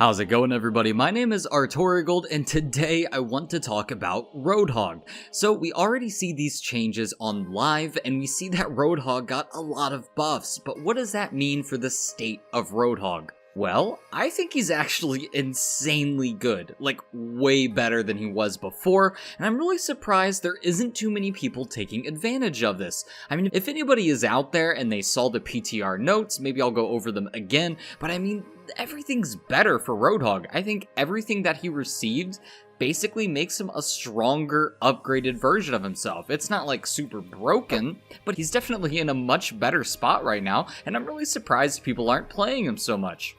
How's it going, everybody? My name is Artorigold, and today I want to talk about Roadhog. So we already see these changes on live, and we see that Roadhog got a lot of buffs, but what does that mean for the state of Roadhog? Well, I think he's actually insanely good, like way better than he was before, and I'm really surprised there isn't too many people taking advantage of this. I mean, if anybody is out there and they saw the PTR notes, maybe I'll go over them again, but I mean, everything's better for Roadhog. I think everything that he received basically makes him a stronger, upgraded version of himself. It's not like super broken, but he's definitely in a much better spot right now, and I'm really surprised people aren't playing him so much.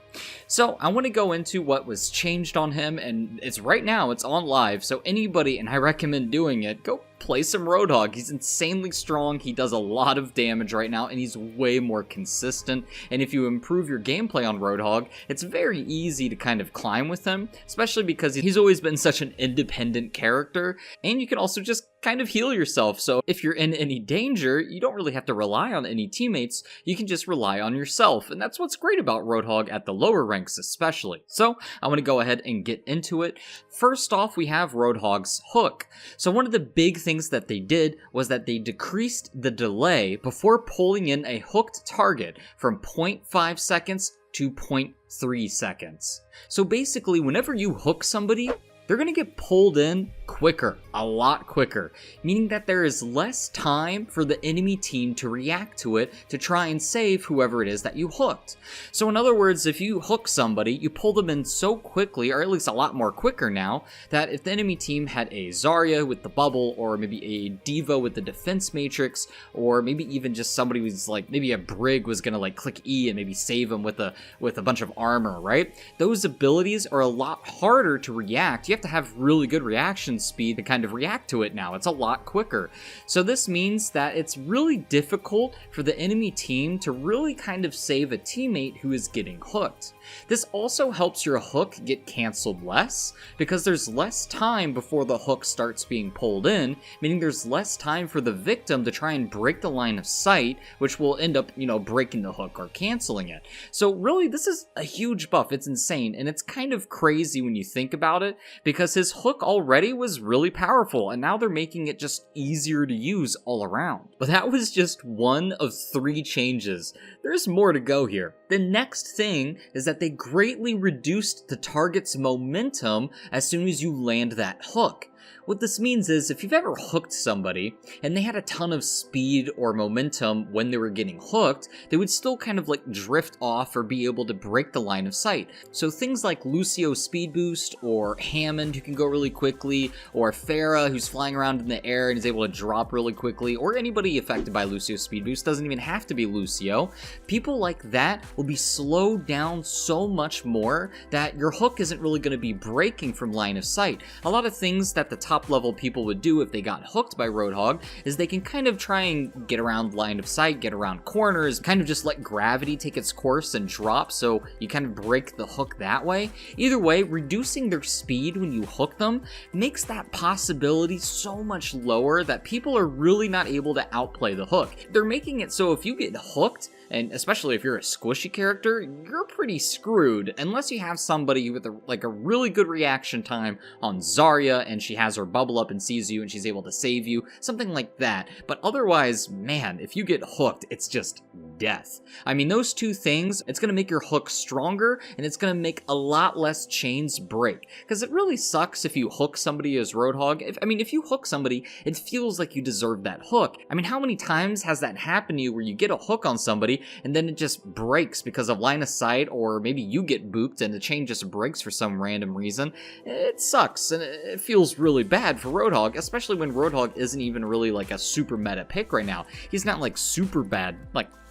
So I want to go into what was changed on him, and it's right now, it's on live, so anybody, and I recommend doing it, go play some Roadhog. He's insanely strong, he does a lot of damage right now, and he's way more consistent, and if you improve your gameplay on Roadhog, it's very easy to kind of climb with him, especially because he's always been such an independent character, and you can also just kind of heal yourself, so if you're in any danger, you don't really have to rely on any teammates, you can just rely on yourself, and that's what's great about Roadhog at the lower ranks especially. So I want to go ahead and get into it. First off, we have Roadhog's hook. So one of the big things that they did was that they decreased the delay before pulling in a hooked target from 0.5 seconds to 0.3 seconds. So basically, whenever you hook somebody, they're going to get pulled in quicker, a lot quicker, meaning that there is less time for the enemy team to react to it to try and save whoever it is that you hooked. So in other words, if you hook somebody, you pull them in so quickly, or at least a lot more quicker now, that if the enemy team had a Zarya with the bubble, or maybe a Diva with the defense matrix, or maybe even just somebody who's like, maybe a Brig was going to like click E and maybe save them with a bunch of armor, right? Those abilities are a lot harder to react. You have to have really good reaction speed to kind of react to it now. It's a lot quicker. So this means that it's really difficult for the enemy team to really kind of save a teammate who is getting hooked. This also helps your hook get canceled less, because there's less time before the hook starts being pulled in, meaning there's less time for the victim to try and break the line of sight, which will end up, breaking the hook or canceling it. So really, this is a huge buff. It's insane, and it's kind of crazy when you think about it, because his hook already was really powerful, and now they're making it just easier to use all around. But that was just one of 3 changes. There's more to go here. The next thing is that they greatly reduced the target's momentum as soon as you land that hook. What this means is, if you've ever hooked somebody, and they had a ton of speed or momentum when they were getting hooked, they would still kind of like drift off or be able to break the line of sight. So things like Lucio's speed boost, or Hammond who can go really quickly, or Pharah who's flying around in the air and is able to drop really quickly, or anybody affected by Lucio's speed boost, doesn't even have to be Lucio. People like that will be slowed down so much more that your hook isn't really going to be breaking from line of sight. A lot of things that the top level people would do if they got hooked by Roadhog is they can kind of try and get around line of sight, get around corners, kind of just let gravity take its course and drop, so you kind of break the hook that way. Either way, reducing their speed when you hook them makes that possibility so much lower that people are really not able to outplay the hook. They're making it so if you get hooked, and especially if you're a squishy character, you're pretty screwed unless you have somebody with a really good reaction time on Zarya, and she has her bubble up and sees you and she's able to save you, something like that. But otherwise, man, if you get hooked, it's just death. I mean, those 2 things, it's going to make your hook stronger, and it's going to make a lot less chains break. Because it really sucks if you hook somebody as Roadhog. If you hook somebody, it feels like you deserve that hook. I mean, how many times has that happened to you where you get a hook on somebody and then it just breaks because of line of sight, or maybe you get booped and the chain just breaks for some random reason? It sucks, and it feels really bad for Roadhog, especially when Roadhog isn't even really like a super meta pick right now. He's not like super bad,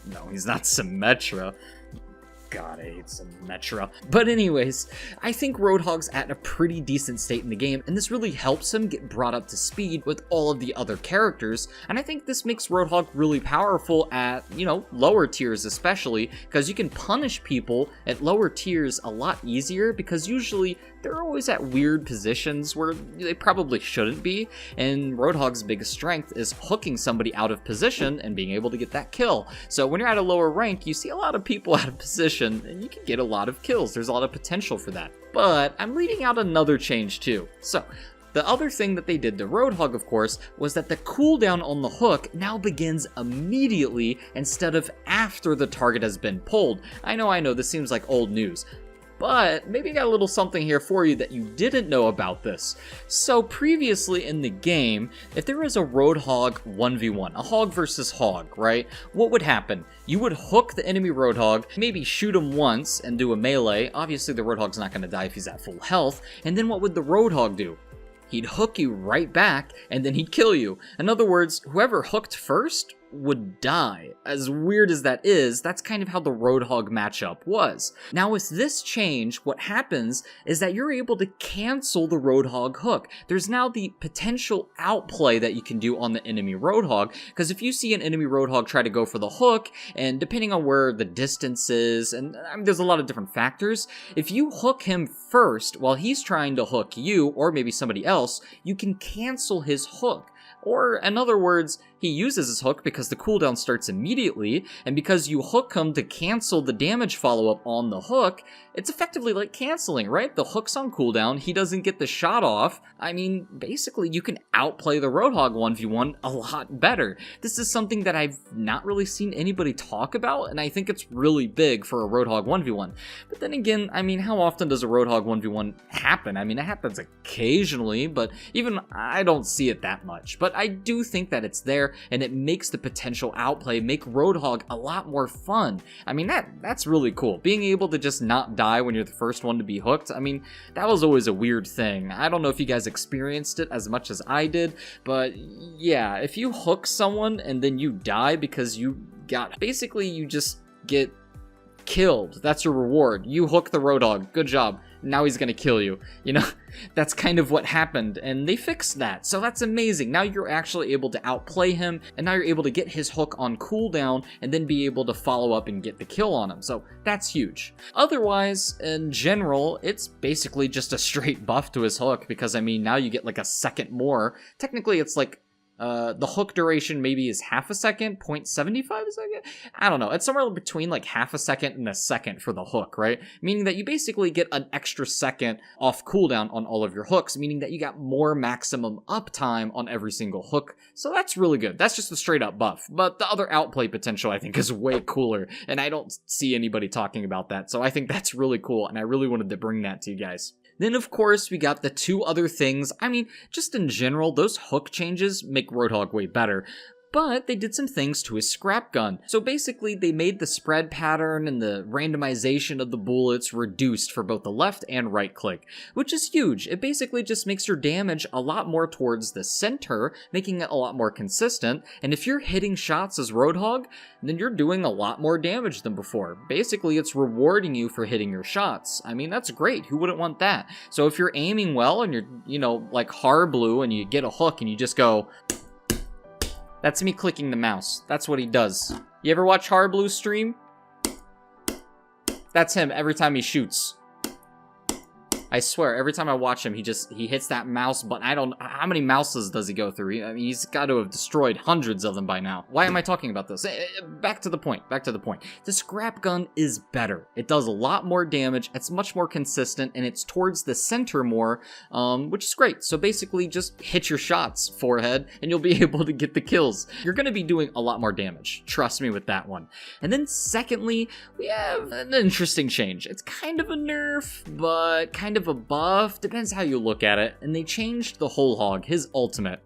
no, he's not Symmetra. God, I hate Symmetra. But anyways, I think Roadhog's at a pretty decent state in the game, and this really helps him get brought up to speed with all of the other characters, and I think this makes Roadhog really powerful at, lower tiers especially, because you can punish people at lower tiers a lot easier, because usually they're always at weird positions where they probably shouldn't be, and Roadhog's biggest strength is hooking somebody out of position and being able to get that kill. So when you're at a lower rank, you see a lot of people out of position duration, and you can get a lot of kills. There's a lot of potential for that. But I'm leaving out another change too. So, the other thing that they did to Roadhog, of course, was that the cooldown on the hook now begins immediately instead of after the target has been pulled. I know, this seems like old news. But maybe I got a little something here for you that you didn't know about this. So previously in the game, if there was a Roadhog 1v1, a hog versus hog, right? What would happen? You would hook the enemy Roadhog, maybe shoot him once and do a melee. Obviously the Roadhog's not going to die if he's at full health. And then what would the Roadhog do? He'd hook you right back, and then he'd kill you. In other words, whoever hooked first would die. As weird as that is, that's kind of how the Roadhog matchup was. Now with this change, what happens is that you're able to cancel the Roadhog hook. There's now the potential outplay that you can do on the enemy Roadhog, because if you see an enemy Roadhog try to go for the hook, and depending on where the distance is, and there's a lot of different factors, if you hook him first while he's trying to hook you, or maybe somebody else, you can cancel his hook. Or, in other words, he uses his hook because the cooldown starts immediately, and because you hook him to cancel the damage follow-up on the hook, it's effectively like canceling, right? The hook's on cooldown, he doesn't get the shot off. I mean, basically, you can outplay the Roadhog 1v1 a lot better. This is something that I've not really seen anybody talk about, and I think it's really big for a Roadhog 1v1. But then again, I mean, how often does a Roadhog 1v1 happen? I mean, it happens occasionally, but even I don't see it that much. But I do think that it's there, and it makes the potential outplay make Roadhog a lot more fun. I mean, that's really cool. Being able to just not die when you're the first one to be hooked, I mean, that was always a weird thing. I don't know if you guys experienced it as much as I did, but yeah, if you hook someone and then you die because you just get killed. That's your reward. You hook the Roadhog. Good job. Now he's gonna kill you. You know, that's kind of what happened, and they fixed that. So that's amazing. Now you're actually able to outplay him, and now you're able to get his hook on cooldown, and then be able to follow up and get the kill on him. So that's huge. Otherwise, in general, it's basically just a straight buff to his hook, because I mean, now you get like a second more. Technically, it's like the hook duration maybe is half a second, 0.75 a second? I don't know. It's somewhere between like half a second and a second for the hook, right? Meaning that you basically get an extra second off cooldown on all of your hooks, meaning that you got more maximum uptime on every single hook. So that's really good. That's just a straight up buff. But the other outplay potential I think is way cooler, and I don't see anybody talking about that. So I think that's really cool, and I really wanted to bring that to you guys. Then, of course, we got the two other things. I mean, just in general, those hook changes make Roadhog way better. But they did some things to his scrap gun. So basically, they made the spread pattern and the randomization of the bullets reduced for both the left and right click, which is huge. It basically just makes your damage a lot more towards the center, making it a lot more consistent. And if you're hitting shots as Roadhog, then you're doing a lot more damage than before. Basically, it's rewarding you for hitting your shots. I mean, that's great. Who wouldn't want that? So if you're aiming well and you're, you know, like Harblue and you get a hook and you just go... That's me clicking the mouse. That's what he does. You ever watch Harblue stream? That's him every time he shoots. I swear, every time I watch him, he hits that mouse button. I don't... How many mouses does he go through? I mean, he's got to have destroyed hundreds of them by now. Why am I talking about this? Back to the point. The scrap gun is better. It does a lot more damage. It's much more consistent, and it's towards the center more, which is great. So basically, just hit your shots, forehead, and you'll be able to get the kills. You're going to be doing a lot more damage. Trust me with that one. And then secondly, we have an interesting change. It's kind of a nerf, but kind of a buff, depends how you look at it, and they changed the whole hog, his ultimate.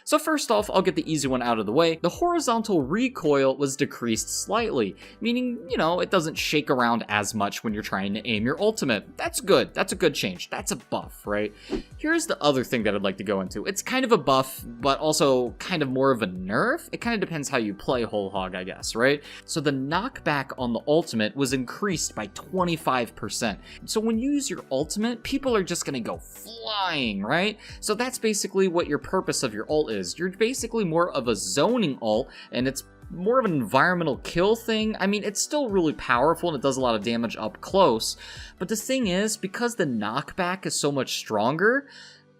So first off, I'll get the easy one out of the way. The horizontal recoil was decreased slightly, meaning, you know, it doesn't shake around as much when you're trying to aim your ultimate. That's good. That's a good change. That's a buff, right? Here's the other thing that I'd like to go into. It's kind of a buff, but also kind of more of a nerf. It kind of depends how you play whole hog, I guess, right? So the knockback on the ultimate was increased by 25%. So when you use your ultimate, people are just gonna go flying, right? So that's basically what your purpose of your ult is. You're basically more of a zoning ult, and it's more of an environmental kill thing. I mean, it's still really powerful and it does a lot of damage up close, but the thing is, because the knockback is so much stronger,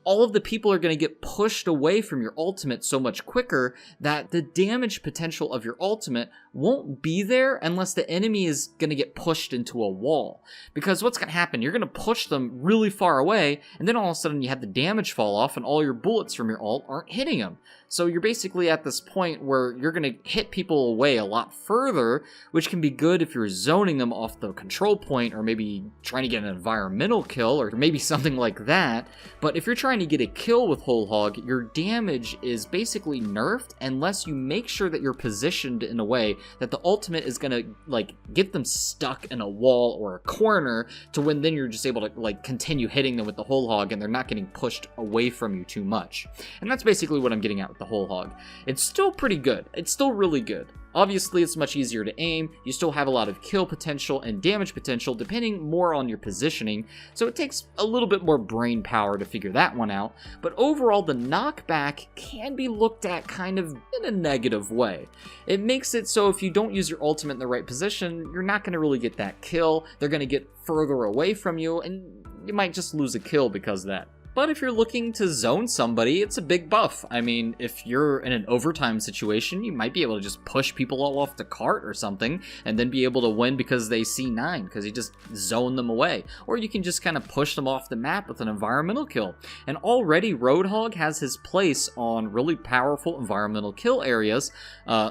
all of the people are going to get pushed away from your ultimate so much quicker that the damage potential of your ultimate won't be there unless the enemy is going to get pushed into a wall. Because what's going to happen, you're going to push them really far away, and then all of a sudden you have the damage fall off and all your bullets from your ult aren't hitting them. So you're basically at this point where you're going to hit people away a lot further, which can be good if you're zoning them off the control point, or maybe trying to get an environmental kill, or maybe something like that. But if you're trying to get a kill with Whole Hog, your damage is basically nerfed unless you make sure that you're positioned in a way that the ultimate is going to like get them stuck in a wall or a corner, to when then you're just able to like continue hitting them with the Whole Hog and they're not getting pushed away from you too much. And that's basically what I'm getting at with the Whole Hog. It's still pretty good. It's still really good. Obviously, it's much easier to aim, you still have a lot of kill potential and damage potential depending more on your positioning, so it takes a little bit more brain power to figure that one out, but overall the knockback can be looked at kind of in a negative way. It makes it so if you don't use your ultimate in the right position, you're not going to really get that kill, they're going to get further away from you, and you might just lose a kill because of that. But if you're looking to zone somebody, it's a big buff. I mean, if you're in an overtime situation, you might be able to just push people all off the cart or something, and then be able to win because they C9, because you just zone them away. Or you can just kind of push them off the map with an environmental kill. And already Roadhog has his place on really powerful environmental kill areas,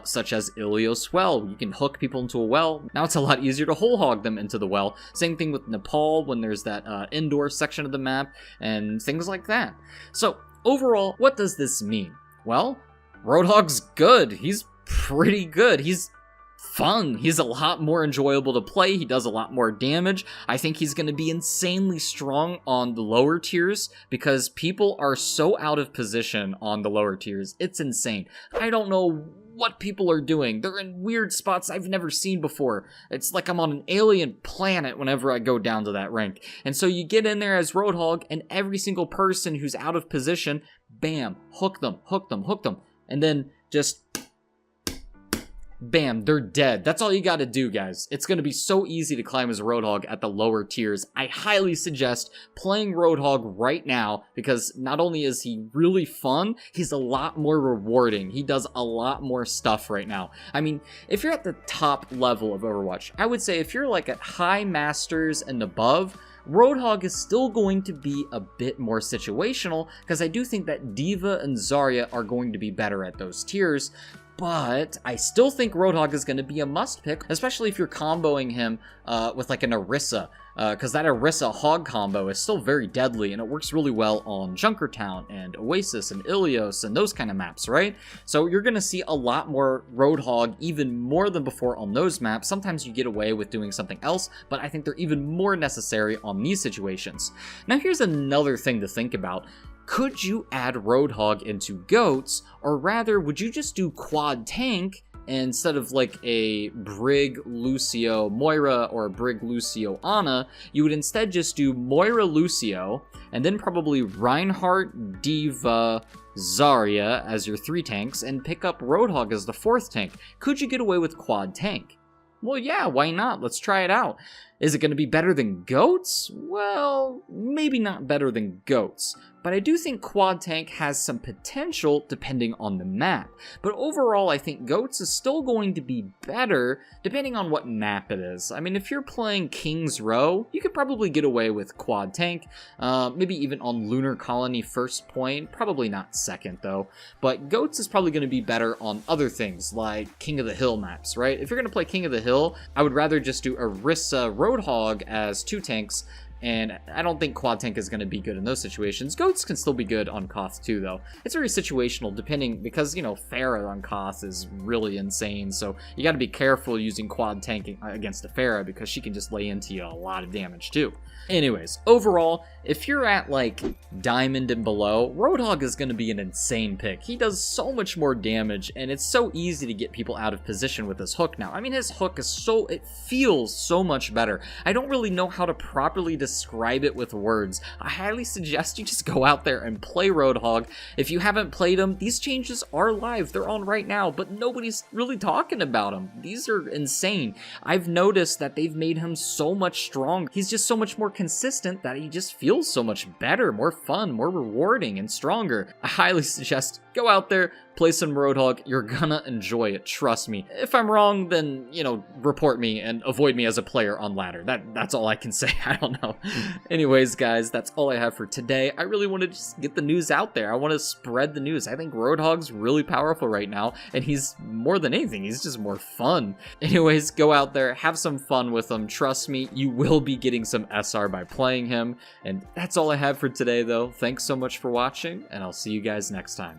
such as Ilios Well. You can hook people into a well. Now it's a lot easier to whole hog them into the well. Same thing with Nepal when there's that indoor section of the map, and things like that. So overall, what does this mean? Well, Roadhog's good. He's pretty good. He's fun. He's a lot more enjoyable to play. He does a lot more damage. I think he's going to be insanely strong on the lower tiers because people are so out of position on the lower tiers. It's insane. I don't know what people are doing. They're in weird spots I've never seen before. It's like I'm on an alien planet whenever I go down to that rank. And so you get in there as Roadhog, and every single person who's out of position, bam, hook them, hook them, hook them. And then just bam, they're dead. That's all you gotta do, guys. It's gonna be so easy to climb as a Roadhog at the lower tiers. I highly suggest playing Roadhog right now, because not only is he really fun, he's a lot more rewarding. He does a lot more stuff right now. I mean, if you're at the top level of Overwatch, I would say if you're like at high masters and above, Roadhog is still going to be a bit more situational, because I do think that D.Va and Zarya are going to be better at those tiers. But I still think Roadhog is going to be a must pick, especially if you're comboing him with like an Orisa, because that Orisa Hog combo is still very deadly, and it works really well on Junkertown and Oasis and Ilios and those kind of maps, right? So you're going to see a lot more Roadhog, even more than before on those maps. Sometimes you get away with doing something else, but I think they're even more necessary on these situations. Now here's another thing to think about. Could you add Roadhog into Goats, or rather, would you just do quad tank instead of like a Brig Lucio Moira or a Brig Lucio Ana? You would instead just do Moira Lucio, and then probably Reinhardt, D.Va, Zarya as your 3 tanks, and pick up Roadhog as the 4th tank. Could you get away with quad tank? Well, yeah, why not? Let's try it out. Is it going to be better than Goats? Well, maybe not better than Goats, but I do think quad tank has some potential depending on the map. But overall, I think Goats is still going to be better depending on what map it is. I mean, if you're playing King's Row, you could probably get away with quad tank, maybe even on Lunar Colony first point, probably not second though. But Goats is probably going to be better on other things like King of the Hill maps, right? If you're going to play King of the Hill, I would rather just do Orisa Roadhog as 2 tanks, and I don't think quad tank is going to be good in those situations. Goats can still be good on Koth too, though. It's very situational, depending, because, you know, Pharah on Koth is really insane, so you got to be careful using quad tank against a Pharah, because she can just lay into you a lot of damage too. Anyways, overall, if you're at like Diamond and below, Roadhog is going to be an insane pick. He does so much more damage, and it's so easy to get people out of position with his hook now. I mean, his hook is it feels so much better. I don't really know how to properly describe describe it with words. I highly suggest you just go out there and play Roadhog. If you haven't played him, these changes are live. They're on right now, but nobody's really talking about them. These are insane. I've noticed that they've made him so much stronger. He's just so much more consistent that he just feels so much better, more fun, more rewarding, and stronger. I highly suggest go out there, play some Roadhog. You're gonna enjoy it, trust me. If I'm wrong, then, you know, report me and avoid me as a player on ladder. That's all I can say. I don't know. Anyways, guys, that's all I have for today. I really want to just get the news out there. I want to spread the news. I think Roadhog's really powerful right now, and he's more than anything, he's just more fun. Anyways, go out there, have some fun with him. Trust me, you will be getting some SR by playing him. And that's all I have for today, though. Thanks so much for watching, and I'll see you guys next time.